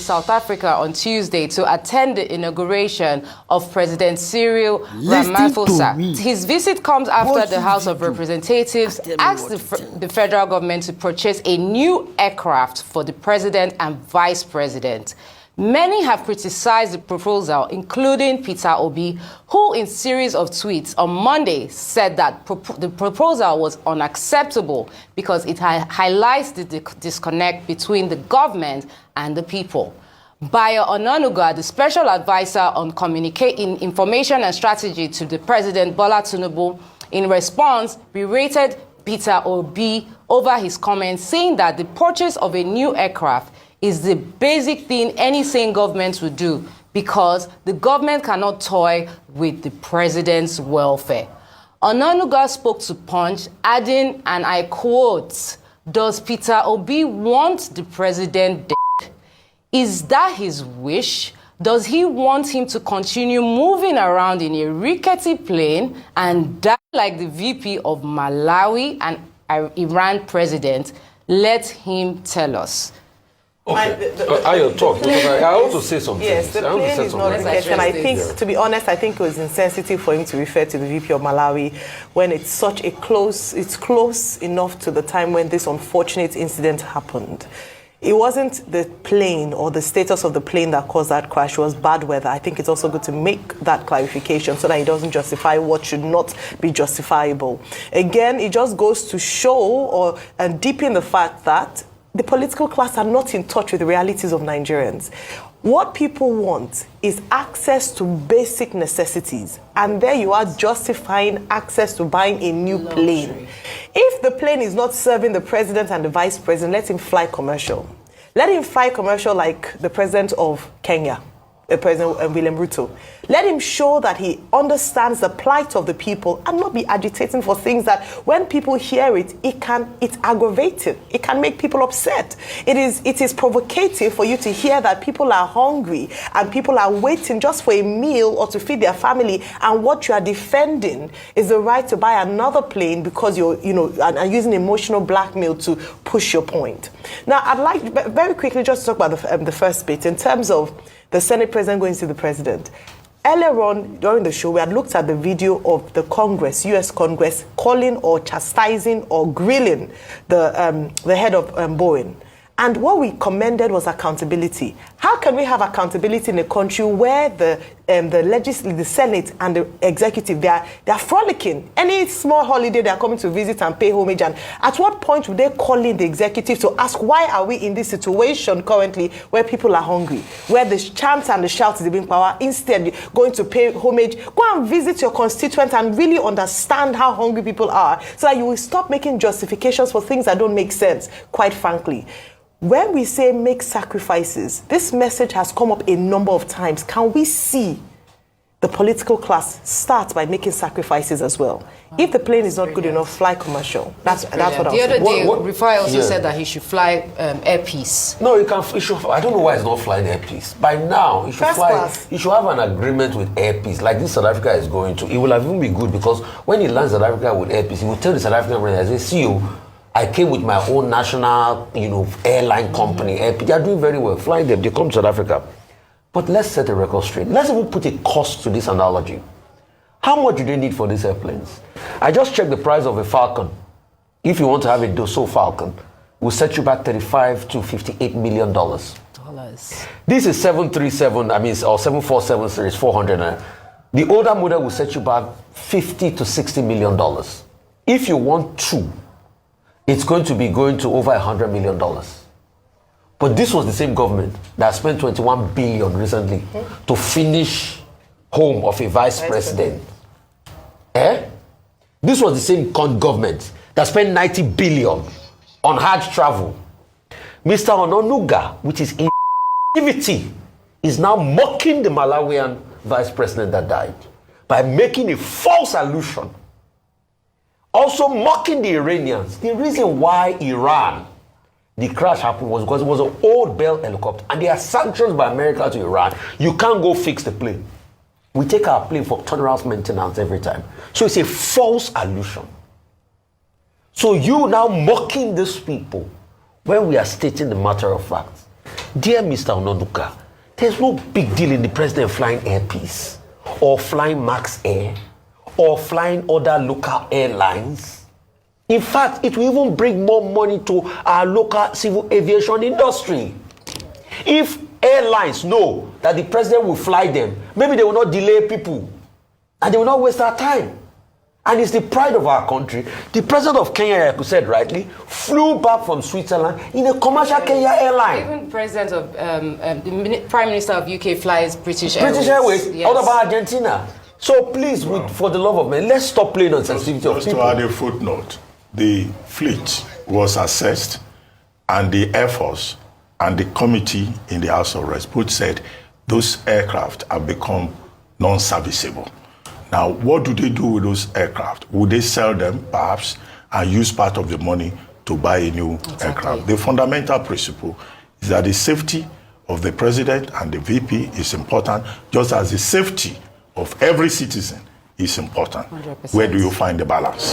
South Africa on Tuesday to attend the inauguration of President Cyril Ramaphosa. His visit comes after the House of Representatives asked the federal government to purchase a new aircraft for the president and vice president. Many have criticized the proposal, including Peter Obi, who in series of tweets on Monday said that the proposal was unacceptable because it highlights the disconnect between the government and the people. Bayo Onanuga, the special advisor on information and strategy to the President Bola Tinubu, in response, berated Peter Obi over his comments, saying that the purchase of a new aircraft is the basic thing any sane government would do because the government cannot toy with the president's welfare. Onanuga spoke to Punch, adding, and I quote, "Does Peter Obi want the president dead? Is that his wish? Does he want him to continue moving around in a rickety plane and die like the VP of Malawi and Iran president? Let him tell us." Okay. I'll talk. I want to say something. Yes, the plane is not rigged, and I think, to be honest, I think it was insensitive for him to refer to the VP of Malawi when it's such a it's close enough to the time when this unfortunate incident happened. It wasn't the plane or the status of the plane that caused that crash. It was bad weather. I think it's also good to make that clarification so that it doesn't justify what should not be justifiable. Again, it just goes to show and deepen the fact that the political class are not in touch with the realities of Nigerians. What people want is access to basic necessities. And there you are justifying access to buying a new plane. If the plane is not serving the president and the vice president, let him fly commercial. Let him fly commercial like the president of Kenya, President William Ruto. Let him show that he understands the plight of the people and not be agitating for things that when people hear it, it's aggravating. It can make people upset. It is provocative for you to hear that people are hungry and people are waiting just for a meal or to feed their family, and what you are defending is the right to buy another plane because you're using emotional blackmail to push your point. Now, I'd like very quickly just to talk about the first bit in terms of the Senate President going to see the President. Earlier on during the show, we had looked at the video of the Congress, U.S. Congress, calling or chastising or grilling the head of Boeing. And what we commended was accountability. How can we have accountability in a country where the Senate and the executive, they are frolicking? Any small holiday, they are coming to visit and pay homage. And at what point would they call in the executive to ask, why are we in this situation currently where people are hungry, where the chants and the shouts is being power, instead going to pay homage? Go and visit your constituents and really understand how hungry people are so that you will stop making justifications for things that don't make sense, quite frankly. When we say make sacrifices, this message has come up a number of times. Can we see the political class start by making sacrifices as well? If the plane is not good enough, fly commercial. That's what I'm saying. The other day, Rifai also said that he should fly Air Peace. No, he should. I don't know why he's not flying Air Peace. By now, he should He should have an agreement with Air Peace, like this South Africa is going to. It will have even be good because when he lands South Africa with Air Peace, he will tell the South African president, "See you. I came with my own national, airline company. They are doing very well, flying them. They come to South Africa." But let's set the record straight. Let's even put a cost to this analogy. How much do they need for these airplanes? I just checked the price of a Falcon. If you want to have a Dassault Falcon, it will set you back $35 to $58 million. This is 737, or 747 series, 400. The older model will set you back $50 to $60 million. If you want two, it's going to be going to over $100 million. But this was the same government that spent $21 billion recently to finish home of a vice president. This was the same government that spent $90 billion on hard travel. Mr. Onanuga, which is inactivity, is now mocking the Malawian vice president that died by making a false allusion. Also mocking the Iranians. The reason why the crash happened was because it was an old Bell helicopter and there are sanctions by America to Iran. You can't go fix the plane. We take our plane for turnaround maintenance every time. So it's a false allusion. So you now mocking these people when we are stating the matter of fact. Dear Mr. Onanuga, there's no big deal in the president flying Air Peace or flying Max Air or flying other local airlines. In fact, it will even bring more money to our local civil aviation industry. If airlines know that the president will fly them, maybe they will not delay people and they will not waste our time. And it's the pride of our country. The president of Kenya, like you said rightly, flew back from Switzerland in a commercial Kenya airline. Even president of the Prime Minister of UK flies British Airways. British Airways. Yes. What about Argentina? So please, for the love of man, let's stop playing on sensitivity of people. Just to add a footnote, the fleet was assessed, and the Air Force and the committee in the House of Reps both said those aircraft have become non-serviceable. Now, what do they do with those aircraft? Would they sell them, perhaps, and use part of the money to buy a new aircraft? The fundamental principle is that the safety of the president and the VP is important, just as the safety of every citizen is important. 100%. Where do you find the balance?